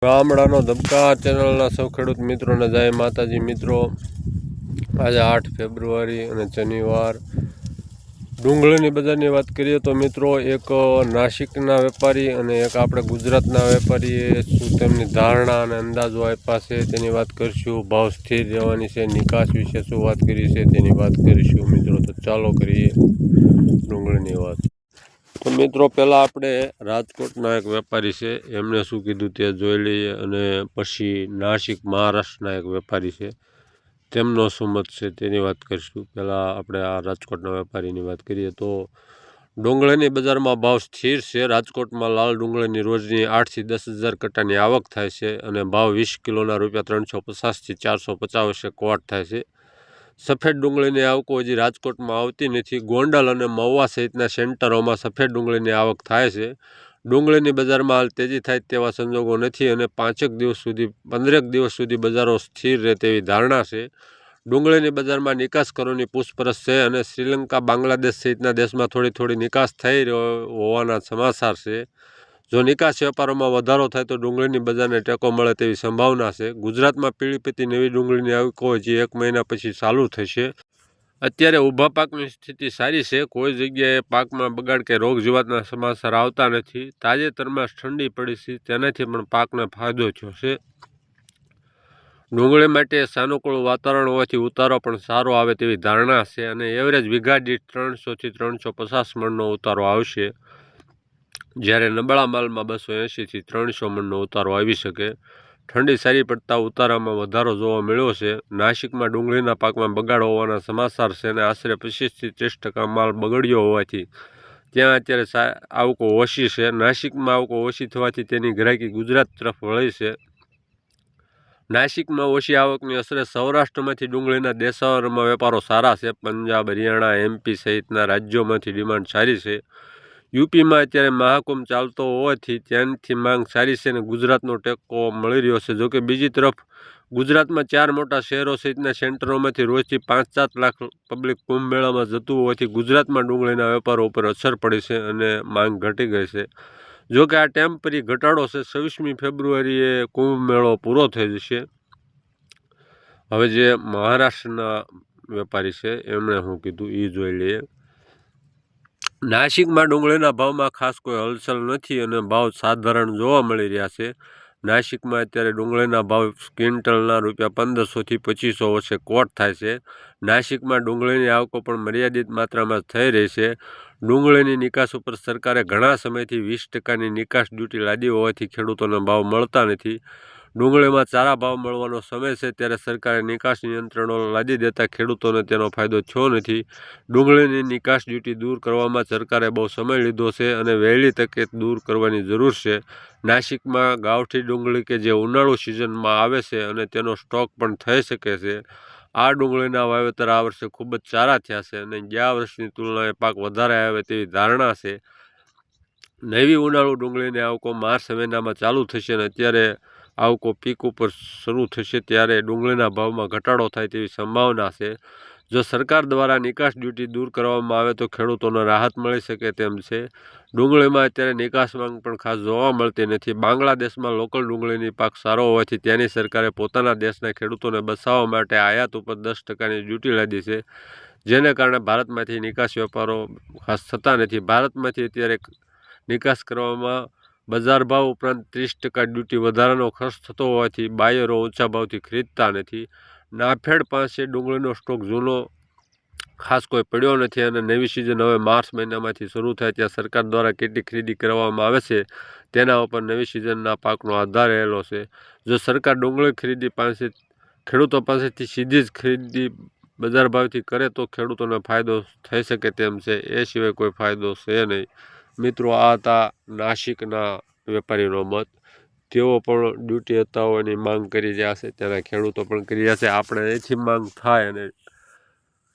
ગામડાનો ધબકા ચેનલના સૌ ખેડૂત મિત્રોને જય માતાજી મિત્રો। આજે 8 ફેબ્રુઆરી અને શનિવાર ડુંગળીની બજારની વાત કરીએ તો મિત્રો એક નાસિકના વેપારી અને એક આપણે ગુજરાતના વેપારીએ શું તેમની ધારણા અને અંદાજો આપ્યા છે તેની વાત કરીશું। ભાવ સ્થિર રહેવાની છે, નિકાસ વિશે શું વાત કરી છે તેની વાત કરીશું મિત્રો। તો ચાલો કરીએ ડુંગળીની વાત। તો મિત્રો પહેલાં આપણે રાજકોટના એક વેપારી છે એમણે શું કીધું તે જોઈ લઈએ, અને પછી નાસિક મહારાષ્ટ્રના એક વેપારી છે તેમનો શું મત છે તેની વાત કરીશું। પહેલાં આપણે આ રાજકોટના વેપારીની વાત કરીએ તો ડુંગળીની બજારમાં ભાવ સ્થિર છે। રાજકોટમાં લાલ ડુંગળીની રોજની 8 થી 10 હજાર કટ્ટાની આવક થાય છે અને ભાવ 20 કિલોના ₹350 થી 450 વચ્ચે ક્વોટ થાય છે। સફેદ ડુંગળીની આવકો હજી રાજકોટમાં આવતી નથી। ગોંડલ અને મહુવા સહિતના સેન્ટરોમાં સફેદ ડુંગળીની આવક થાય છે। ડુંગળીની બજારમાં હાલ તેજી થાય તેવા સંજોગો નથી અને 15 દિવસ સુધી બજારો સ્થિર રહે તેવી ધારણા છે। ડુંગળીની બજારમાં નિકાસકારોની પૂછપરછ છે અને શ્રીલંકા, બાંગ્લાદેશ સહિતના દેશમાં થોડી નિકાસ થઈ હોવાના સમાચાર છે। જો નિકાસ વેપારોમાં વધારો થાય તો ડુંગળીની બજારને ટેકો મળે તેવી સંભાવના છે। ગુજરાતમાં પીળી નવી ડુંગળીની આવકો હજી 1 મહિના પછી ચાલુ થશે। અત્યારે ઊભા પાકની સ્થિતિ સારી છે, કોઈ જગ્યાએ પાકમાં બગાડ કે રોગ જીવાતના સમાચાર આવતા નથી। તાજેતરમાં ઠંડી પડી છે તેનાથી પણ પાકને ફાયદો થયો છે। ડુંગળી માટે સાનુકૂળ વાતાવરણ હોવાથી ઉતારો પણ સારો આવે તેવી ધારણા છે અને એવરેજ વીઘા દીઠ 300 થી 350 મણનો ઉતારો આવશે, જ્યારે નબળા માલમાં 280 થી 300 મણનો ઉતારો આવી શકે। ઠંડી સારી પડતા ઉતારામાં વધારો જોવા મળ્યો છે। નાસિકમાં ડુંગળીના પાકમાં બગાડ હોવાના સમાચાર છે અને આશરે 25 થી 30% માલ બગડ્યો હોવાથી ત્યાં અત્યારે આવકો ઓછી છે। નાસિકમાં આવકો ઓછી થવાથી તેની ગ્રાહકી ગુજરાત તરફ વળી છે। નાસિકમાં ઓછી આવકની અસરે સૌરાષ્ટ્રમાંથી ડુંગળીના દેશાવરમાં વેપારો સારા છે। પંજાબ, હરિયાણા, MP સહિતના રાજ્યોમાંથી ડિમાન્ડ સારી છે। યુપીમાં અત્યારે મહાકુંભ ચાલતો હોવાથી ત્યાંથી માંગ સારી છે અને ગુજરાતનો ટેકો મળી રહ્યો છે। જોકે બીજી તરફ ગુજરાતમાં 4 મોટા શહેરો સહિતના સેન્ટરોમાંથી રોજથી 5-7 લાખ પબ્લિક કુંભ મેળામાં જતું હોવાથી ગુજરાતમાં ડુંગળીના વેપારો ઉપર અસર પડી છે અને માંગ ઘટી ગઈ છે। જોકે આ ટેમ્પરરી ઘટાડો છે। 26મી ફેબ્રુઆરીએ કુંભ મેળો પૂરો થઈ જશે। હવે જે મહારાષ્ટ્રના વેપારી છે એમણે શું કીધું એ જોઈ લઈએ। નાસિકમાં ડુંગળીના ભાવમાં ખાસ કોઈ હલચલ નથી અને ભાવ સાધારણ જોવા મળી રહ્યા છે। નાસિકમાં અત્યારે ડુંગળીના ભાવ ક્વિન્ટલના ₹1500 થી 2500 વચ્ચે ક્વોટ થાય છે। નાસિકમાં ડુંગળીની આવકો પણ મર્યાદિત માત્રામાં થઈ રહી છે। ડુંગળીની નિકાસ ઉપર સરકારે ઘણા સમયથી 20%ની નિકાસ ડ્યુટી લાદી હોવાથી ખેડૂતોને ભાવ મળતા નથી। ડુંગળીમાં સારા ભાવ મળવાનો સમય છે ત્યારે સરકારે નિકાસ નિયંત્રણો લાદી દેતા ખેડૂતોને તેનો ફાયદો થયો નથી। ડુંગળીની નિકાસ ડ્યુટી દૂર કરવામાં સરકારે બહુ સમય લીધો છે અને વહેલી તકે દૂર કરવાની જરૂર છે। નાસિકમાં ગાવઠી ડુંગળી કે જે ઉનાળુ સિઝનમાં આવે છે અને તેનો સ્ટોક પણ થઈ શકે છે। આ ડુંગળીના વાવેતર આ વર્ષે ખૂબ જ સારા થયા છે અને ગયા વર્ષની તુલનાએ પાક વધારે આવે તેવી ધારણા છે। નવી ઉનાળુ ડુંગળીની આવકો માર્ચ મહિનામાં ચાલુ થશે અને અત્યારે આવકો પીક ઉપર શરૂ થશે ત્યારે ડુંગળીના ભાવમાં ઘટાડો થાય તેવી સંભાવના છે। જો સરકાર દ્વારા નિકાસ ડ્યુટી દૂર કરવામાં આવે તો ખેડૂતોને રાહત મળી શકે તેમ છે। ડુંગળીમાં અત્યારે નિકાસ માંગ પણ ખાસ જોવા મળતી નથી। બાંગ્લાદેશમાં લોકલ ડુંગળીની પાક સારો હોવાથી ત્યાંની સરકારે પોતાના દેશના ખેડૂતોને બચાવવા માટે આયાત ઉપર 10%ની ડ્યુટી લાદી છે, જેને કારણે ભારતમાંથી નિકાસ વેપારો ખાસ થતા નથી। ભારતમાંથી અત્યારે નિકાસ કરવામાં બજાર ભાવ ઉપરાંત 30% ડ્યુટી વધારાનો ખર્ચ થતો હોવાથી બાયરો ઊંચા ભાવથી ખરીદતા નથી। નાફેડ પાસે ડુંગળીનો સ્ટોક જૂનો ખાસ કોઈ પડ્યો નથી અને નવી સિઝન હવે માર્ચ મહિનામાંથી શરૂ થાય ત્યાં સરકાર દ્વારા કેટલી ખરીદી કરવામાં આવે છે તેના ઉપર નવી સિઝનના પાકનો આધાર રહેલો છે। જો સરકાર ડુંગળી ખેડૂતો પાસેથી સીધી જ ખરીદી બજાર ભાવથી કરે તો ખેડૂતોને ફાયદો થઈ શકે તેમ છે, એ સિવાય કોઈ ફાયદો છે નહીં। મિત્રો આ હતા નાસિકના વેપારીનો મત। તેઓ પણ ડ્યુટી હટાવવાની માંગ કરી રહ્યા છે, તેના ખેડૂતો પણ કરી રહ્યા છે। આપણે એથી માંગ થાય અને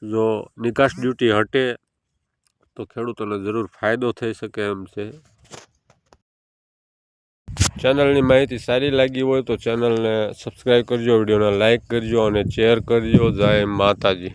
જો નિકાસ ડ્યુટી હટે તો ખેડૂતોને જરૂર ફાયદો થઈ શકે એમ છે। ચેનલની માહિતી સારી લાગી હોય તો ચેનલને સબસ્ક્રાઈબ કરજો, વિડીયોને લાઇક કરજો અને શેર કરજો। જય માતાજી।